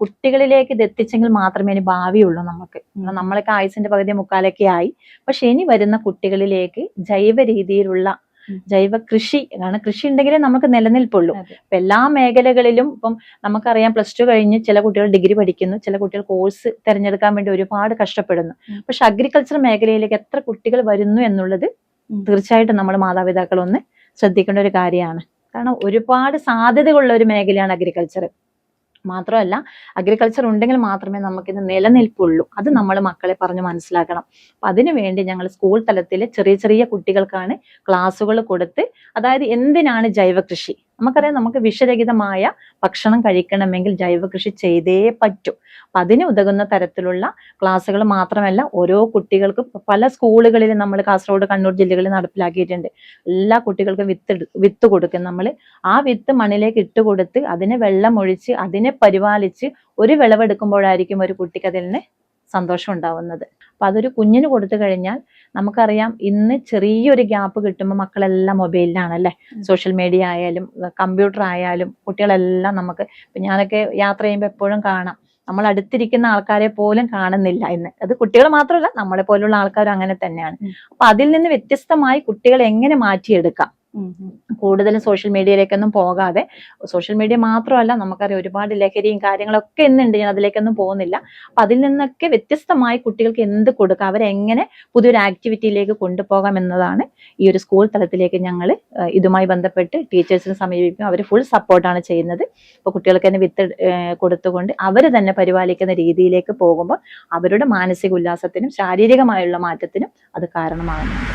കുട്ടികളിലേക്ക് ഇത് എത്തിച്ചെങ്കിൽ മാത്രമേ ഇനി ഭാവിയുള്ളൂ നമുക്ക്. നമ്മളൊക്കെ ആയുസിന്റെ പകുതി മുക്കാലൊക്കെ ആയി. പക്ഷെ ഇനി വരുന്ന കുട്ടികളിലേക്ക് ജൈവ രീതിയിലുള്ള ജൈവ കൃഷി ആണ്. കൃഷി ഉണ്ടെങ്കിലേ നമുക്ക് നിലനിൽപ്പുള്ളൂ. ഇപ്പൊ എല്ലാ മേഖലകളിലും ഇപ്പം നമുക്കറിയാം, +2 കഴിഞ്ഞ് ചില കുട്ടികൾ ഡിഗ്രി പഠിക്കുന്നു, ചില കുട്ടികൾ കോഴ്സ് തിരഞ്ഞെടുക്കാൻ വേണ്ടി ഒരുപാട് കഷ്ടപ്പെടുന്നു. പക്ഷെ അഗ്രികൾച്ചർ മേഖലയിലേക്ക് എത്ര കുട്ടികൾ വരുന്നു എന്നുള്ളത് തീർച്ചയായിട്ടും നമ്മൾ മാതാപിതാക്കൾ ഒന്ന് ശ്രദ്ധിക്കേണ്ട ഒരു കാര്യമാണ്. കാരണം ഒരുപാട് സാധ്യതകളുള്ള ഒരു മേഖലയാണ് അഗ്രികൾച്ചർ. മാത്രമല്ല, അഗ്രികൾച്ചർ ഉണ്ടെങ്കിൽ മാത്രമേ നമുക്കിത് നിലനിൽപ്പുള്ളൂ. അത് നമ്മൾ മക്കളെ പറഞ്ഞ് മനസ്സിലാക്കണം. അപ്പൊ അതിനുവേണ്ടി ഞങ്ങൾ സ്കൂൾ തലത്തിൽ ചെറിയ ചെറിയ കുട്ടികൾക്കാണ് ക്ലാസ്സുകൾ കൊടുത്ത്, അതായത് എന്തിനാണ് ജൈവ കൃഷി, നമുക്കറിയാം നമുക്ക് വിഷരഹിതമായ ഭക്ഷണം കഴിക്കണമെങ്കിൽ ജൈവ കൃഷി ചെയ്തേ പറ്റൂ. അപ്പൊ അതിന് ഉതകുന്ന തരത്തിലുള്ള ക്ലാസ്സുകൾ മാത്രമല്ല, ഓരോ കുട്ടികൾക്കും പല സ്കൂളുകളിലും നമ്മൾ കാസർഗോഡ്, കണ്ണൂർ ജില്ലകളിൽ നടപ്പിലാക്കിയിട്ടുണ്ട്. എല്ലാ കുട്ടികൾക്കും വിത്ത് കൊടുക്കും. നമ്മൾ ആ വിത്ത് മണ്ണിലേക്ക് ഇട്ട് കൊടുത്ത് അതിനെ വെള്ളം ഒഴിച്ച് അതിനെ പരിപാലിച്ച് ഒരു വിളവെടുക്കുമ്പോഴായിരിക്കും ഒരു കുട്ടിക്ക് അതിൽ നിന്ന് സന്തോഷം ഉണ്ടാവുന്നത്. അപ്പൊ അതൊരു കുഞ്ഞിന് കൊടുത്തു കഴിഞ്ഞാൽ നമുക്കറിയാം, ഇന്ന് ചെറിയൊരു ഗ്യാപ്പ് കിട്ടുമ്പോൾ മക്കളെല്ലാം മൊബൈലിലാണ് അല്ലെ. സോഷ്യൽ മീഡിയ ആയാലും കമ്പ്യൂട്ടർ ആയാലും കുട്ടികളെല്ലാം നമുക്ക്, ഇപ്പൊ ഞാനൊക്കെ യാത്ര ചെയ്യുമ്പോൾ എപ്പോഴും കാണാം, നമ്മൾ അടുത്തിരിക്കുന്ന ആൾക്കാരെ പോലും കാണുന്നില്ല ഇന്ന്. അത് കുട്ടികൾ മാത്രമല്ല, നമ്മളെ പോലുള്ള ആൾക്കാരും അങ്ങനെ തന്നെയാണ്. അപ്പൊ അതിൽ നിന്ന് വ്യത്യസ്തമായി കുട്ടികളെ എങ്ങനെ മാറ്റിയെടുക്കാം, കൂടുതലും സോഷ്യൽ മീഡിയയിലേക്കൊന്നും പോകാതെ, സോഷ്യൽ മീഡിയ മാത്രമല്ല നമുക്കറിയാം ഒരുപാട് ലഹരിയും കാര്യങ്ങളൊക്കെ ഇന്നുണ്ട്, ഞാൻ അതിലേക്കൊന്നും പോകുന്നില്ല. അപ്പൊ അതിൽ നിന്നൊക്കെ വ്യത്യസ്തമായി കുട്ടികൾക്ക് എന്ത് കൊടുക്കാം, അവരെങ്ങനെ പുതിയൊരു ആക്ടിവിറ്റിയിലേക്ക് കൊണ്ടുപോകാം എന്നതാണ് ഈ ഒരു സ്കൂൾ തലത്തിലേക്ക് ഞങ്ങൾ ഇതുമായി ബന്ധപ്പെട്ട് ടീച്ചേഴ്സിനെ സമീപിക്കും. അവർ ഫുൾ സപ്പോർട്ടാണ് ചെയ്യുന്നത്. ഇപ്പൊ കുട്ടികൾക്ക് തന്നെ വിത്ത് കൊടുത്തുകൊണ്ട് അവർ തന്നെ പരിപാലിക്കുന്ന രീതിയിലേക്ക് പോകുമ്പോൾ അവരുടെ മാനസിക ഉല്ലാസത്തിനും ശാരീരികമായുള്ള മാറ്റത്തിനും അത് കാരണമാകുന്നുണ്ട്.